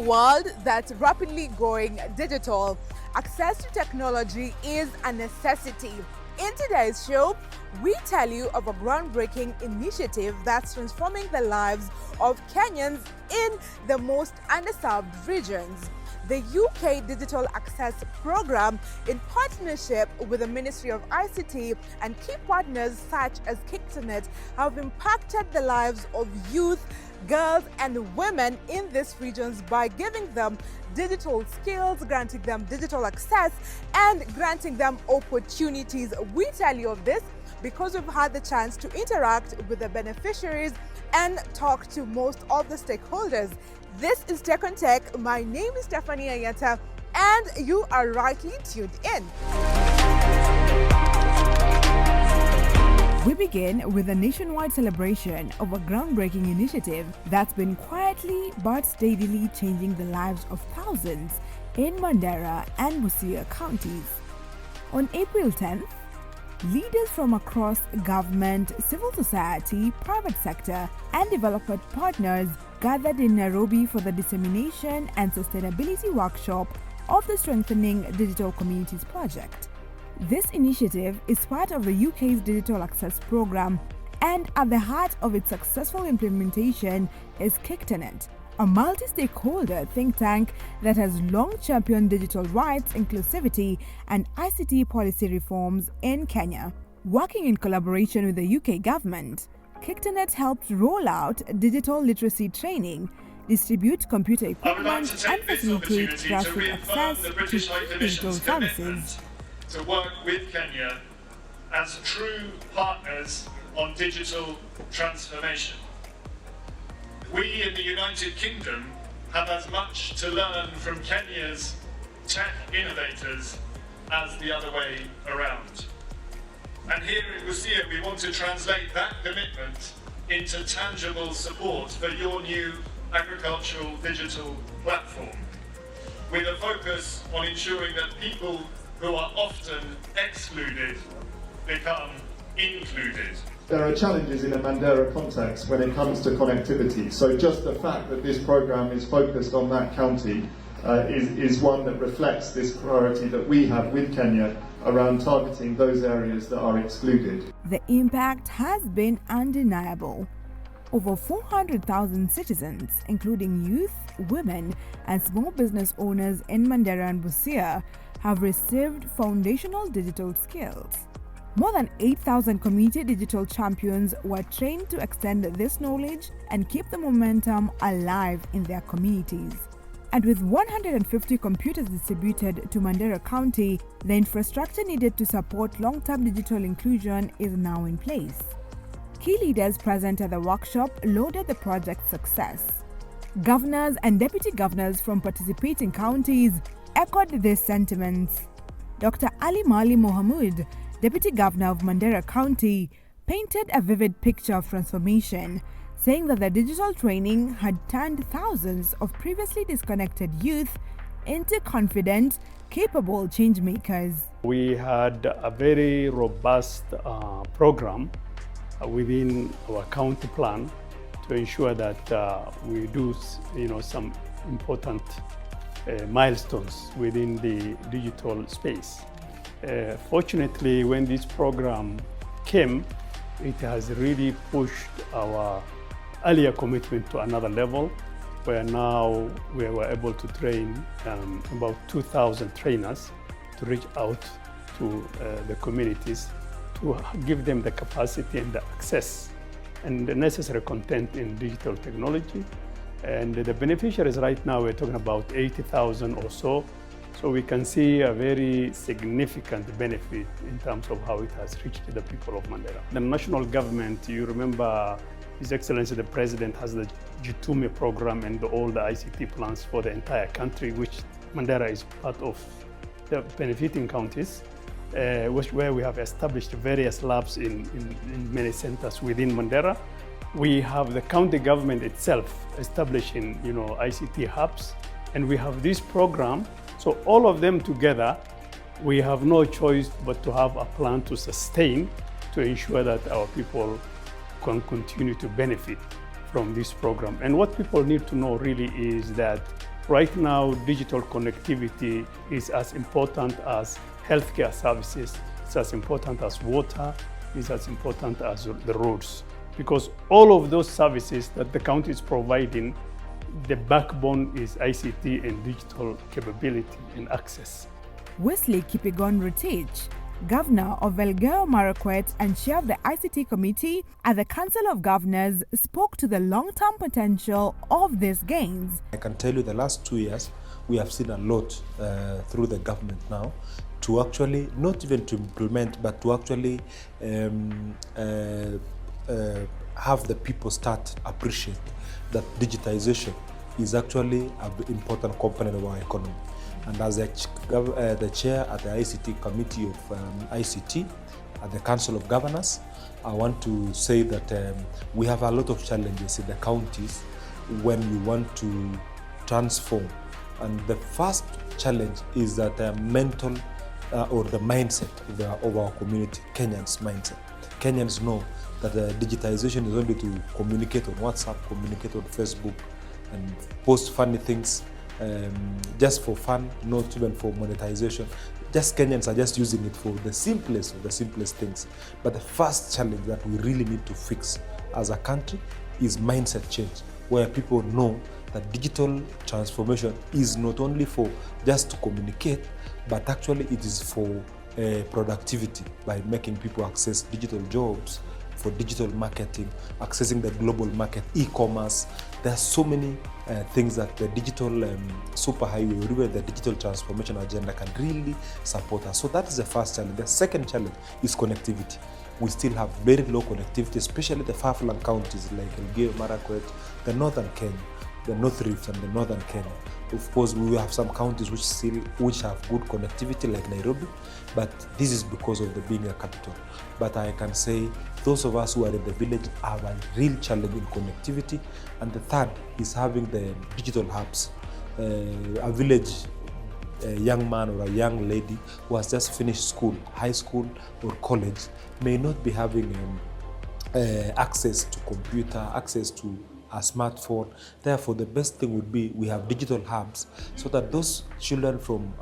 world that's rapidly going digital, access to technology is a necessity. In today's show, we tell you of a groundbreaking initiative that's transforming the lives of Kenyans in the most underserved regions. The UK Digital Access Program, in partnership with the Ministry of ICT and key partners such as Kenyans, have impacted the lives of youth, girls and women in these regions by giving them digital skills, granting them digital access and granting them opportunities. We tell you of this because we've had the chance to interact with the beneficiaries and talk to most of the stakeholders. This is Tech on Tech. My name is Stephanie Ayeta and you are rightly tuned in. We begin with a nationwide celebration of a groundbreaking initiative that's been quietly but steadily changing the lives of thousands in Mandera and Busia counties. On April 10th, leaders from across government, civil society, private sector, and developer partners gathered in Nairobi for the dissemination and sustainability workshop of the Strengthening Digital Communities project. This initiative is part of the UK's Digital Access Program, and at the heart of its successful implementation is Kenyans, a multi-stakeholder think tank that has long championed digital rights, inclusivity, and ICT policy reforms in Kenya. Working in collaboration with the UK government, Kenyans helped roll out digital literacy training, distribute computer equipment, and facilitate grassroots access to key digital services. To work with Kenya as true partners on digital transformation. We in the United Kingdom have as much to learn from Kenya's tech innovators as the other way around. And here in Busia, we want to translate that commitment into tangible support for your new agricultural digital platform, with a focus on ensuring that people who are often excluded become included. There are challenges in a Mandera context when it comes to connectivity, so just the fact that this programme is focused on that county is one that reflects this priority that we have with Kenya around targeting those areas that are excluded. The impact has been undeniable. Over 400,000 citizens, including youth, women, and small business owners in Mandera and Busia, have received foundational digital skills. More than 8,000 community digital champions were trained to extend this knowledge and keep the momentum alive in their communities. And with 150 computers distributed to Mandera County, the infrastructure needed to support long-term digital inclusion is now in place. Key leaders present at the workshop lauded the project's success. Governors and deputy governors from participating counties echoed these sentiments. Dr. Ali Mali Mohamud, Deputy Governor of Mandera County, painted a vivid picture of transformation, saying that the digital training had turned thousands of previously disconnected youth into confident, capable changemakers. We had a very robust program within our county plan to ensure that we do, some important milestones within the digital space. Fortunately, when this program came, it has really pushed our earlier commitment to another level, where now we were able to train about 2,000 trainers to reach out to the communities to give them the capacity and the access and the necessary content in digital technology. And the beneficiaries right now, we're talking about 80,000 or so. So we can see a very significant benefit in terms of how it has reached the people of Mandera. The national government, you remember His Excellency the President has the G2ME program and all the ICT plans for the entire country, which Mandera is part of the benefiting counties, where we have established various labs in many centers within Mandera. We have the county government itself establishing, ICT hubs, and we have this program. So all of them together, we have no choice but to have a plan to sustain, to ensure that our people can continue to benefit from this program. And what people need to know really is that Right now, digital connectivity is as important as healthcare services, it's as important as water, it's as important as the roads. Because all of those services that the county is providing, the backbone is ICT and digital capability and access. Wesley Kippigon Rutich, Governor of Elgeyo Marakwet and Chair of the ICT Committee at the Council of Governors, spoke to the long-term potential of these gains. I can tell you the last 2 years, we have seen a lot through the government now to actually, not even to implement, but to actually have the people start appreciate that digitization is actually an important component of our economy. And as the chair at the ICT Committee of ICT at the Council of Governors, I want to say that we have a lot of challenges in the counties when you want to transform. And the first challenge is that mental or the mindset of our community, Kenyans' mindset. Kenyans know that digitization is only to communicate on WhatsApp, communicate on Facebook, and post funny things just for fun, not even for monetization. Just Kenyans are just using it for the simplest of the simplest things. But the first challenge that we really need to fix as a country is mindset change, where people know that digital transformation is not only for just to communicate, but actually it is for productivity by making people access digital jobs, for digital marketing, accessing the global market, e-commerce. There are so many things that the digital superhighway, or even the digital transformation agenda can really support us. So that is the first challenge. The second challenge is connectivity. We still have very low connectivity, especially the far-flung counties like Elgeyo Marakwet, the northern Kenya, the North Rift and the northern Kenya. Of course, we have some counties which have good connectivity like Nairobi, but this is because of the being a capital. But I can say those of us who are in the village have a real challenge in connectivity. And the third is having the digital hubs. A village young man or a young lady who has just finished school, high school or college, may not be having access to computer, access to a smartphone. Therefore, the best thing would be we have digital hubs so that those children from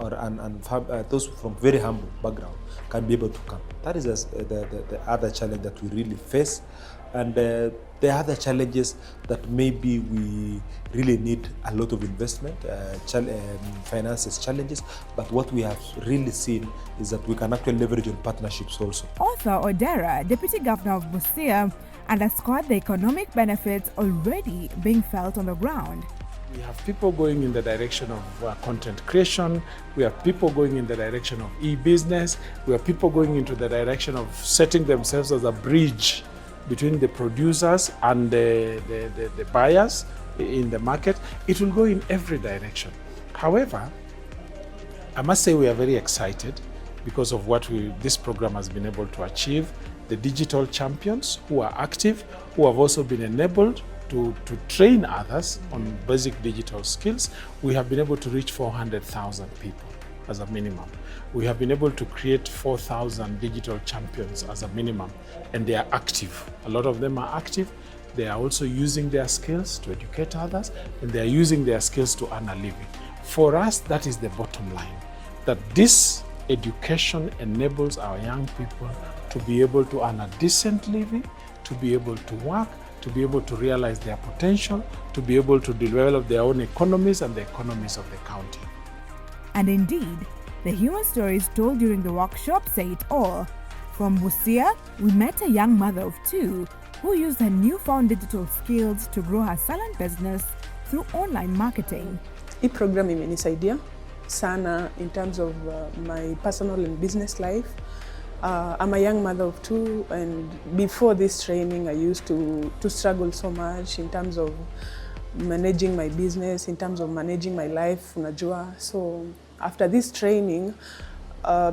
those from very humble background can be able to come. That is the other challenge that we really face. And the other challenges that maybe we really need a lot of investment, finances challenges, but what we have really seen is that we can actually leverage on partnerships also. Arthur Odera, Deputy Governor of Busia, underscored the economic benefits already being felt on the ground. We have people going in the direction of content creation. We have people going in the direction of e-business. We have people going into the direction of setting themselves as a bridge between the producers and the buyers in the market. It will go in every direction. However, I must say we are very excited because of what this program has been able to achieve. The digital champions who are active, who have also been enabled to train others on basic digital skills. We have been able to reach 400,000 people as a minimum. We have been able to create 4,000 digital champions as a minimum, and they are active. A lot of them are active. They are also using their skills to educate others, and they are using their skills to earn a living. For us, that is the bottom line, that this education enables our young people to be able to earn a decent living, to be able to work, to be able to realize their potential, to be able to develop their own economies and the economies of the county. And indeed, the human stories told during the workshop say it all. From Busia, we met a young mother of two who used her newfound digital skills to grow her salon business through online marketing. Hii program imenisaidia sana in terms of my personal and business life. I'm a young mother of two, and before this training I used to struggle so much in terms of managing my business, in terms of managing my life, unajua. So after this training,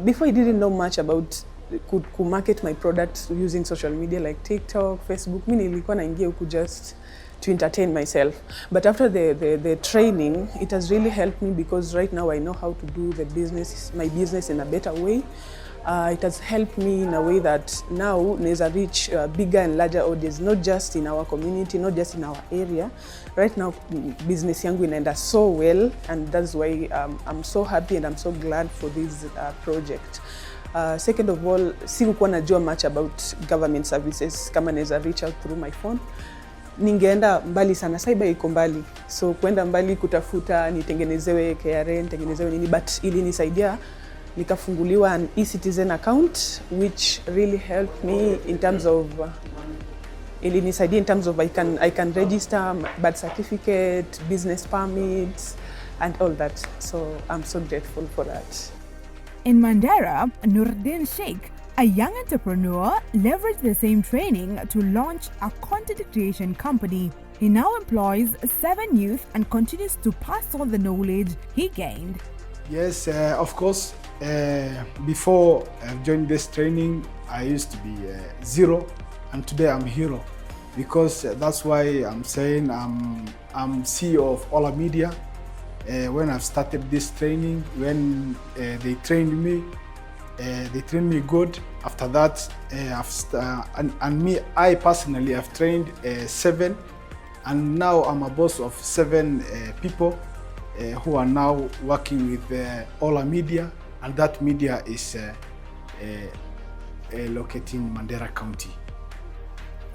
before I didn't know much about could market my products using social media like TikTok, Facebook. Mimi nilikuwa naingia huku just to entertain myself. But after the training, it has really helped me because right now I know how to do my business in a better way. It has helped me in a way that now naweza reach bigger and larger audience, not just in our community, not just in our area. Right now, business yangu inaenda so well, and that's why I'm so happy and I'm so glad for this project. Second of all, sikukuwa najua much about government services. Kama naweza reach out through my phone, ningeenda mbali sana. Cyber iko mbali, so kwenda mbali kutafuta nitengenezewe KRA, nitengenezewe nini, but ilinisaidia nikafunguliwa an e-citizen account, which really helped me in terms of ilinisaidia in terms of I can register birth certificate, business permits and all that. So I'm so grateful for that. In Mandera, Nurdin Sheikh, a young entrepreneur, leveraged the same training to launch a content creation company. He now employs 7 youth and continues to pass on the knowledge he gained. Yes, of course. Before I joined this training, I used to be zero, and today I'm hero, because that's why I'm saying I'm CEO of Ola Media. When I've started this training, when they trained me good. After that, I personally have trained 7, and now I'm a boss of 7 people who are now working with Ola Media, and that media is located in Mandera County.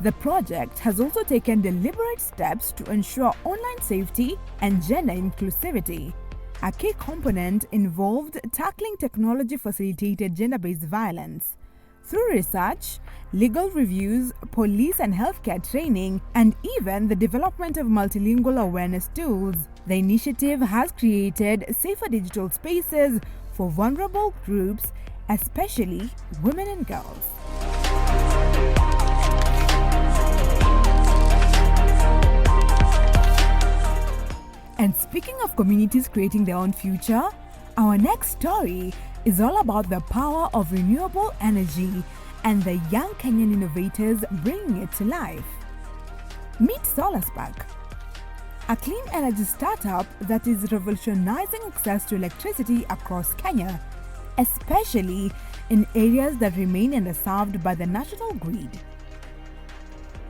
The project has also taken deliberate steps to ensure online safety and gender inclusivity. A key component involved tackling technology-facilitated gender-based violence. Through research, legal reviews, police and healthcare training, and even the development of multilingual awareness tools, the initiative has created safer digital spaces for vulnerable groups, especially women and girls. And speaking of communities creating their own future, our next story is all about the power of renewable energy and the young Kenyan innovators bringing it to life. Meet SolarSpark, a clean energy startup that is revolutionizing access to electricity across Kenya, especially in areas that remain underserved by the national grid.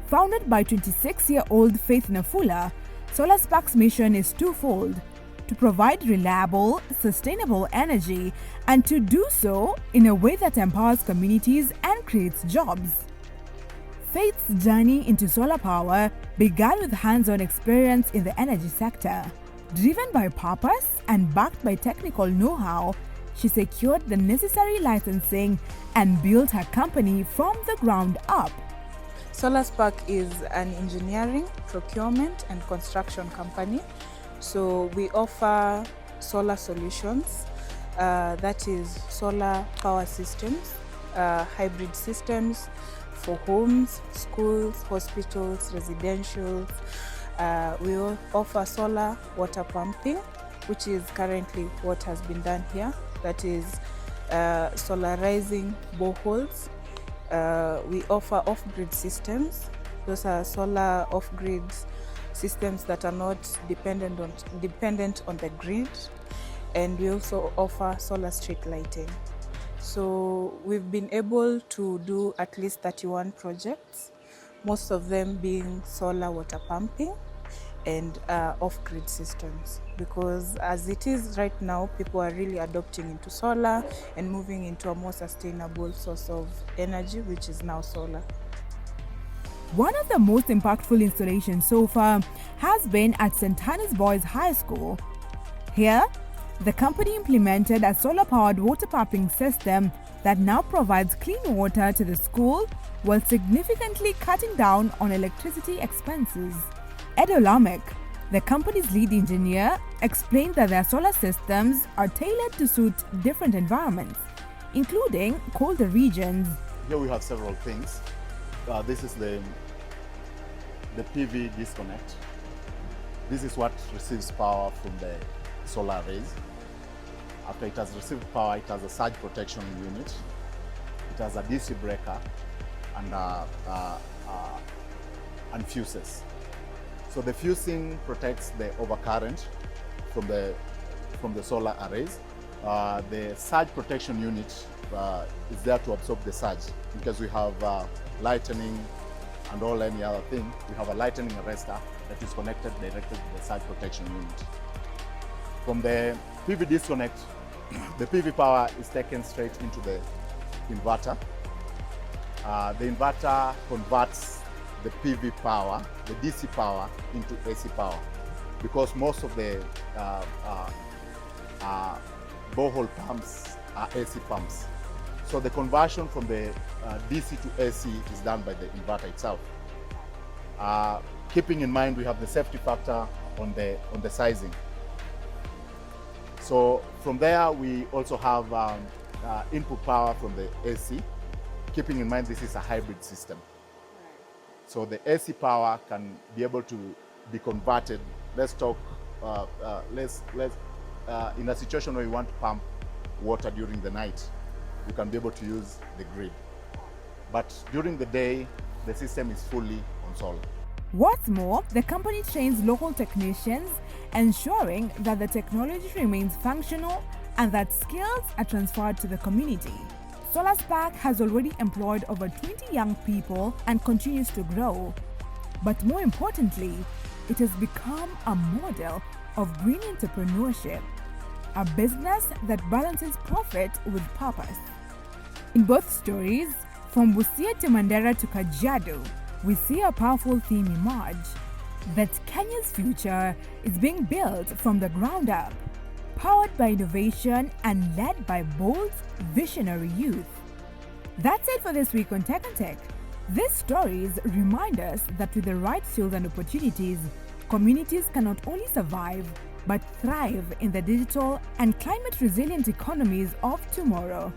Founded by 26-year-old Faith Nafula, SolarSpark's mission is twofold: to provide reliable, sustainable energy, and to do so in a way that empowers communities and creates jobs. Faith's journey into solar power began with hands-on experience in the energy sector. Driven by purpose and backed by technical know-how, she secured the necessary licensing and built her company from the ground up. SolarSpark is an engineering, procurement and construction company. So we offer solar solutions, that is solar power systems, hybrid systems for homes, schools, hospitals, residentials. We offer solar water pumping, which is currently what has been done here. That is solarizing boreholes. We offer off-grid systems. Those are solar off-grid systems that are not dependent on the grid. And we also offer solar street lighting. So we've been able to do at least 31 projects, most of them being solar water pumping and off-grid systems, because as it is right now, people are really adopting into solar and moving into a more sustainable source of energy, which is now solar. One of the most impactful installations so far has been at St. Hannah's Boys High School. Here, the company implemented a solar-powered water pumping system that now provides clean water to the school while significantly cutting down on electricity expenses. Ed Olamek, the company's lead engineer, explained that their solar systems are tailored to suit different environments, including colder regions. Here we have several things. This is the PV disconnect. This is what receives power from the solar arrays. After it has received power, it has a surge protection unit. It has a DC breaker and fuses. So the fusing protects the overcurrent from the solar arrays. The surge protection unit is there to absorb the surge. Because we have lightning and all any other thing, we have a lightning arrestor that is connected directly to the surge protection unit. From the PV disconnect, the PV power is taken straight into the inverter. The inverter converts the PV power, the DC power, into AC power, because most of the borehole pumps are AC pumps. So the conversion from the DC to AC is done by the inverter itself. Keeping in mind we have the safety factor on the sizing. So from there we also have input power from the AC, keeping in mind this is a hybrid system. So the AC power can be able to be converted. Let's talk, in a situation where you want to pump water during the night, you can be able to use the grid. But during the day, the system is fully on solar. What's more, the company trains local technicians, ensuring that the technology remains functional and that skills are transferred to the community. SolarSpark has already employed over 20 young people and continues to grow. But more importantly, it has become a model of green entrepreneurship, a business that balances profit with purpose. In both stories, from Busia to Mandera to Kajiado, we see a powerful theme emerge, that Kenya's future is being built from the ground up, powered by innovation and led by bold, visionary youth. That's it for this week on Tech and Tech. These stories remind us that with the right skills and opportunities, communities can not only survive, but thrive in the digital and climate-resilient economies of tomorrow.